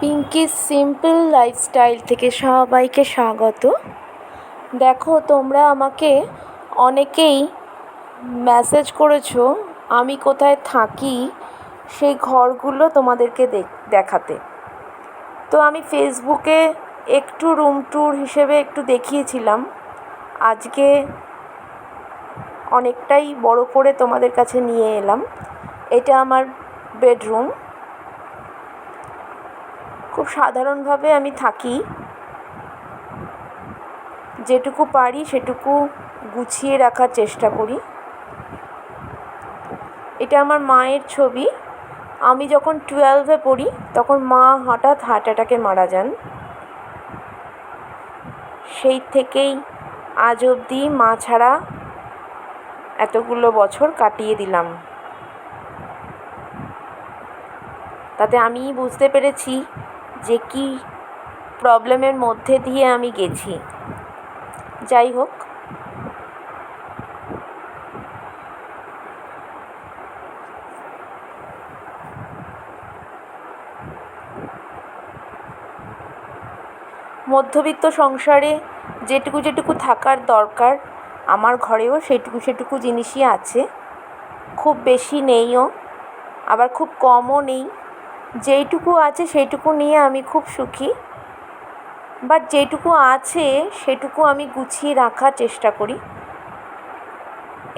Pinki's simple lifestyle থেকে সবাইকে স্বাগত। দেখো, তোমরা আমাকে অনেকেই মেসেজ করেছো আমি কোথায় থাকি সেই ঘরগুলো তোমাদেরকে দেখাতে। তো আমি ফেসবুকে একটু রুম ট্যুর হিসেবে একটু দেখিয়েছিলাম। আজকে অনেকটাই বড় করে তোমাদের কাছে নিয়ে এলাম। এটা আমার বেডরুম। খুব সাধারণভাবে আমি থাকি, যেটুকু পারি সেটুকু গুছিয়ে রাখার চেষ্টা করি। এটা আমার মায়ের ছবি। আমি যখন 12-এ পড়ি তখন মা হঠাৎ হার্ট অ্যাটাকে মারা যান। সেই থেকেই আজ অবধি মা ছাড়া এতগুলো বছর কাটিয়ে দিলাম। তাতে আমি বুঝতে পেরেছি যে কী প্রবলেমের মধ্যে দিয়ে আমি গেছি। যাই হোক, মধ্যবিত্ত সংসারে যেটুকু থাকার দরকার আমার ঘরেও সেটুকু জিনিসই আছে। খুব বেশি নেইও, আবার খুব কমও নেই। যেইটুকু আছে সেইটুকু নিয়ে আমি খুব সুখী। বাট যেটুকু আছে সেটুকু আমি গুছিয়ে রাখার চেষ্টা করি।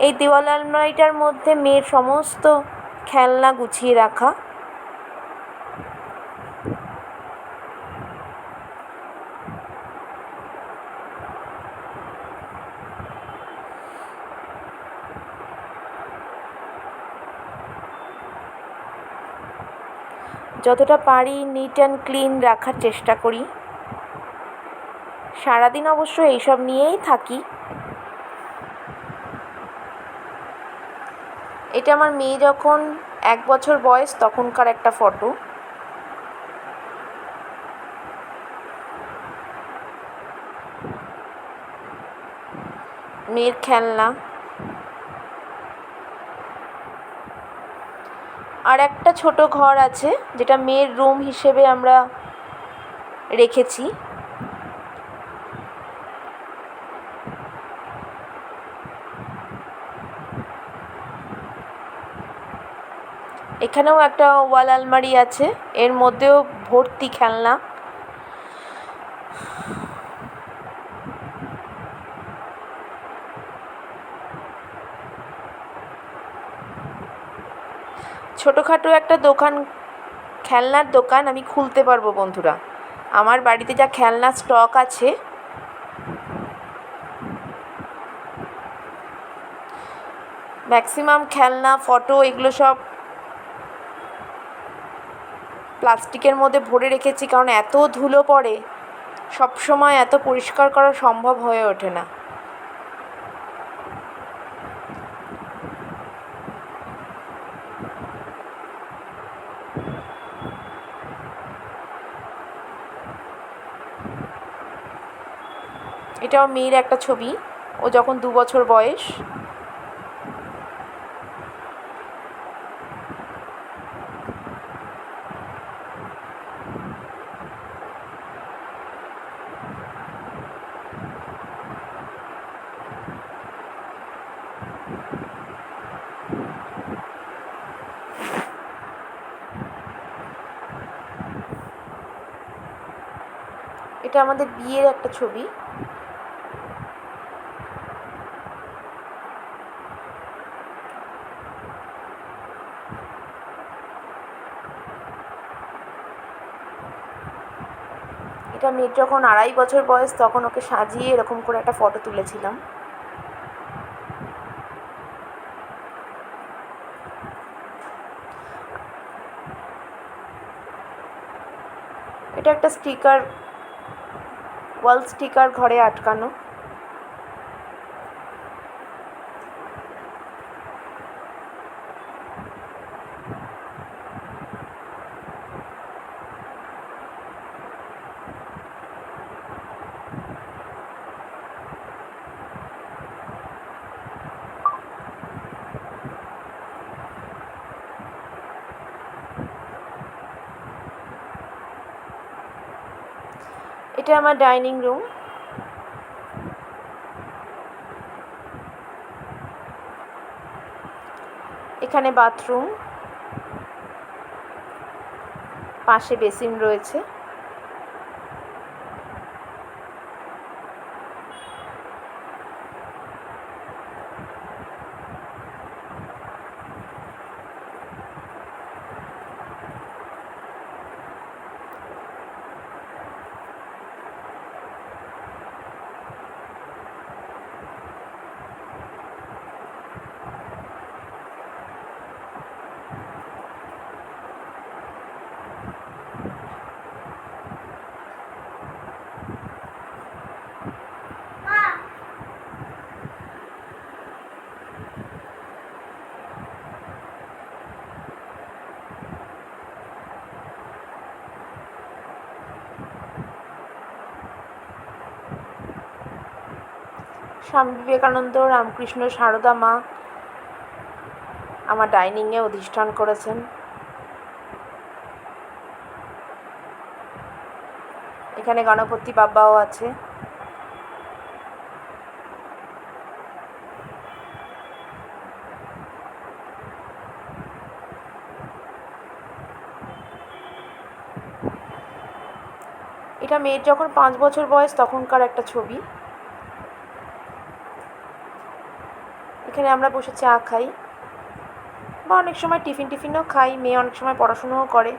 এই দেওয়াল আলমারিটার মধ্যে মেয়ের সমস্ত খেলনা গুছিয়ে রাখা। যতটা পারি নিট অ্যান্ড ক্লিন রাখার চেষ্টা করি। সারাদিন অবশ্য এইসব নিয়েই থাকি। এটা আমার মেয়ে যখন 1 বছর বয়স তখনকার একটা ফটো। মেয়ের খেলনা। আর একটা ছোট ঘর আছে যেটা মেয়ের রুম হিসেবে আমরা রেখেছি। এখানেও একটা ওয়াল আলমারি আছে, এর মধ্যেও ভর্তি খেলনা। ছোটোখাটো একটা দোকান, খেলনার দোকান আমি খুলতে পারবো বন্ধুরা। আমার বাড়িতে যা খেলনা স্টক আছে, ম্যাক্সিমাম খেলনা, ফটো, এগুলো সব প্লাস্টিকের মধ্যে ভরে রেখেছি, কারণ এত ধুলো পড়ে সবসময় এত পরিষ্কার করা সম্ভব হয়ে ওঠে না। এটাও মেয়ের একটা ছবি, ও যখন 2 বছর বয়স। এটা আমাদের বিয়ের একটা ছবি। এটা মেয়ের যখন 2.5 বছর বয়স তখন ওকে সাজিয়ে এরকম করে একটা ফটো তুলেছিলাম। এটা একটা স্টিকার, ওয়াল স্টিকার ঘরে আটকানো। এটা আমার ডাইনিং রুম। এখানে বাথরুম, পাশে বেসিন রয়েছে। স্বামী বিবেকানন্দ, রামকৃষ্ণ, সারদা মা আমার ডাইনিংয়ে অধিষ্ঠান করেছেন। এখানে গণপতি বাবাও আছে। এটা মেয়ের যখন 5 বছর বয়স তখনকার একটা ছবি। এখানে আমরা বসে চা খাই, বা অনেক সময় টিফিনও খাই। মেয়ে অনেক সময় পড়াশুনোও করে।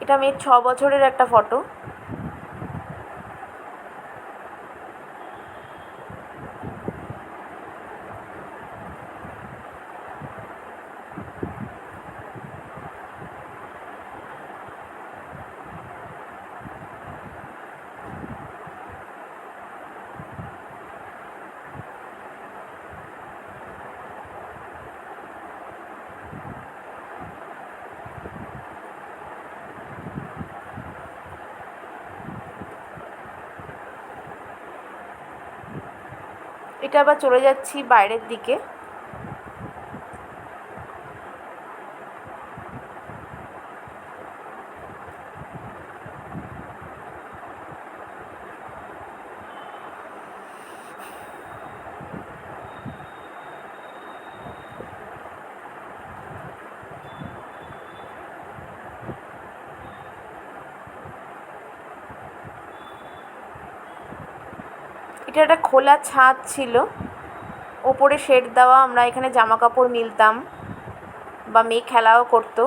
এটা মেয়ের 6 বছরের একটা ফটো। এটা আবার চলে যাচ্ছি বাইরের দিকে। এটা একটা খোলা ছাদ ছিল, ওপরে শেড দেওয়া। আমরা এখানে জামা কাপড় মিলতাম, বা মেয়ে খেলাও করতো।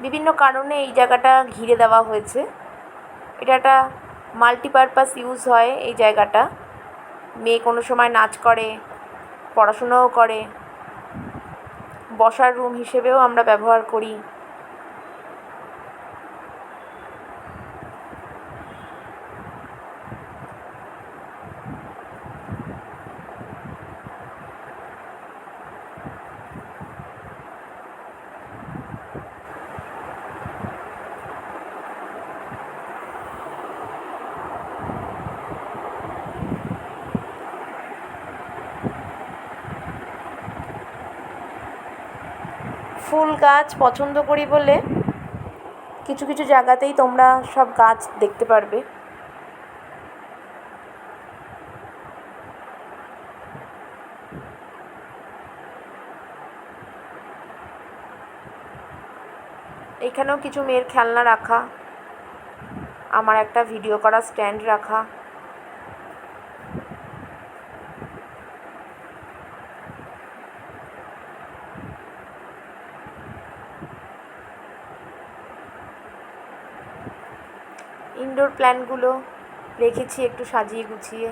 বিভিন্ন কারণে এই জায়গাটা ঘিরে দেওয়া হয়েছে। এটা একটা মাল্টিপারপাস ইউজ হয় এই জায়গাটা। মেয়ে কোনো সময় নাচ করে, পড়াশুনোও করে, বসার রুম হিসেবেও আমরা ব্যবহার করি। ফুল গাছ পছন্দ করি বলে কিছু কিছু জায়গাতেই তোমরা সব গাছ দেখতে পারবে। এখানেও কিছু মেয়ের খেলনা রাখা, আমার একটা ভিডিও করা স্ট্যান্ড রাখা। ইনডোর প্ল্যান্টগুলো রেখেছি একটু সাজিয়ে গুছিয়ে।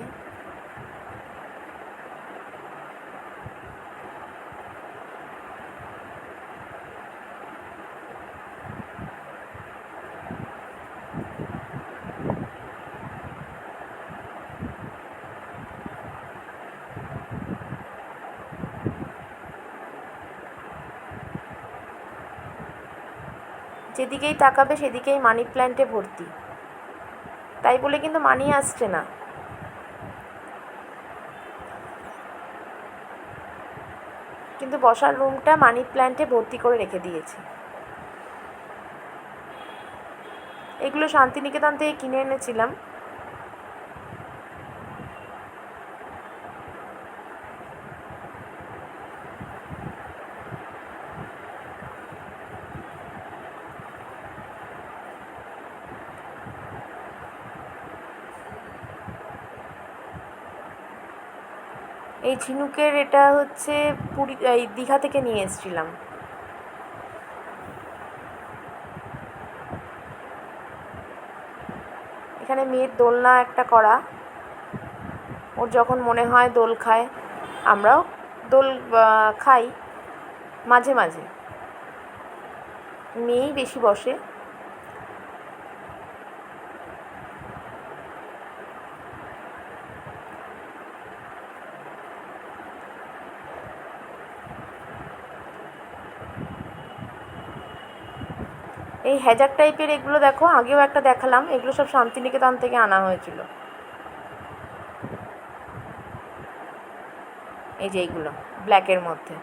যেদিকেই তাকাবে সেদিকেই মানি প্ল্যান্টে ভর্তি। তাই বলে কিন্তু মানি আসছে না। কিন্তু বসার রুমটা মানি প্ল্যান্টে ভর্তি করে রেখে দিয়েছি। এগুলো শান্তিনিকেতন থেকে কিনে এনেছিলাম। এই ঝিনুকের এটা হচ্ছে এই দীঘা থেকে নিয়ে এসেছিলাম। এখানে মেয়ের দোলনা একটা করা, ওর যখন মনে হয় দোল খায়, আমরাও দোল খাই মাঝে মাঝে, মেয়েই বেশি বসে। এই হ্যাজার টাইপের এগুলো দেখো, আগেও একটা দেখালাম, এগুলো সব শান্তিনিকেতন থেকে আনা হয়েছিল। এই যে এইগুলো ব্ল্যাকের মধ্যে,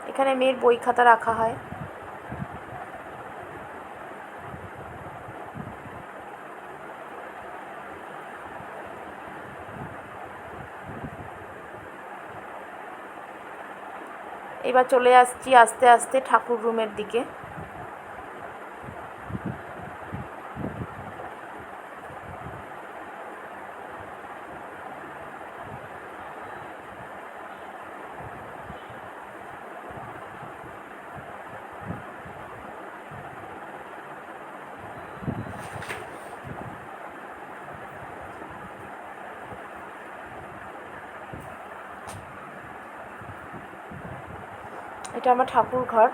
এখানে মেয়ের বই খাতা রাখা হয়। এবার চলে আসছি আস্তে আস্তে ঠাকুর রুমের দিকে। এটা আমার ঠাকুর ঘর।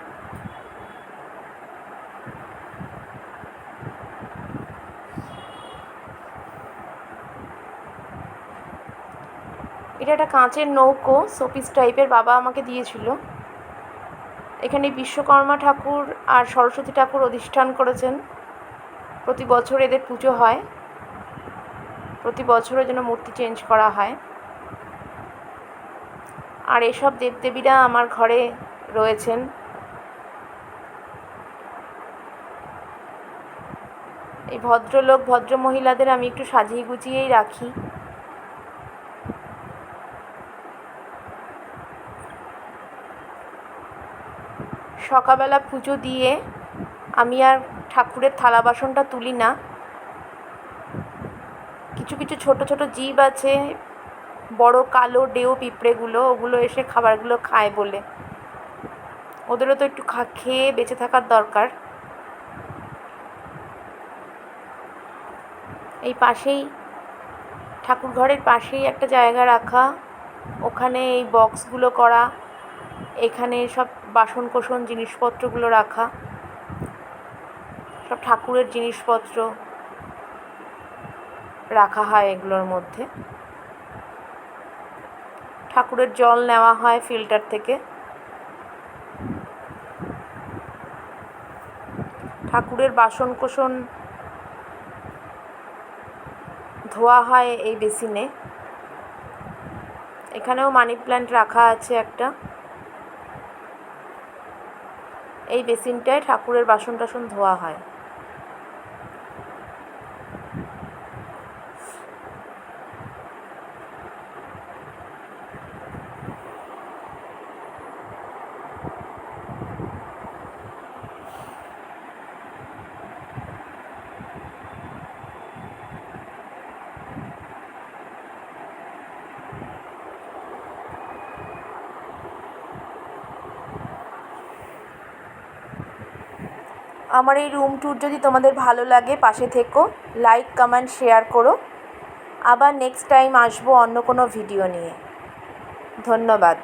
এটা একটা কাঁচের নৌকো, শোপিস টাইপের, বাবা আমাকে দিয়েছিল। এখানে বিশ্বকর্মা ঠাকুর আর সরস্বতী ঠাকুর অধিষ্ঠান করেছেন। প্রতি বছর এদের পুজো হয়, প্রতি বছরের জন্য মূর্তি চেঞ্জ করা হয়। আর এসব দেবদেবীরা আমার ঘরে রয়েছেন। এই ভদ্রলোক ভদ্রমহিলাদের আমি একটু সাজিয়ে গুছিয়েই রাখি। সকালবেলা পুজো দিয়ে আমি আর ঠাকুরের থালা বাসনটা তুলি না। কিছু কিছু ছোট ছোট জীব আছে, বড় কালো ডেউ পিঁপড়েগুলো, ওগুলো এসে খাবারগুলো খায় বলে, ওদেরও তো একটু খেয়ে বেঁচে থাকার দরকার। এই পাশেই ঠাকুর ঘরের পাশেই একটা জায়গা রাখা, ওখানে এই বক্সগুলো করা, এখানে সব বাসন কোসন জিনিসপত্রগুলো রাখা, সব ঠাকুরের জিনিসপত্র রাখা হয় এগুলোর মধ্যে। ঠাকুরের জল নেওয়া হয় ফিল্টার থেকে। ঠাকুরের বাসন কোসন ধোয়া হয় এই বেসিনে। এখানেও মানি প্ল্যান্ট রাখা আছে একটা। এই বেসিনটায় ঠাকুরের বাসন টাসন ধোয়া হয়। আমার এই রুম ট্যুর যদি তোমাদের ভালো লাগে, পাশে থেকো, লাইক কমেন্ট শেয়ার করো। আবার নেক্সট টাইম আসবো অন্য কোনো ভিডিও নিয়ে। ধন্যবাদ।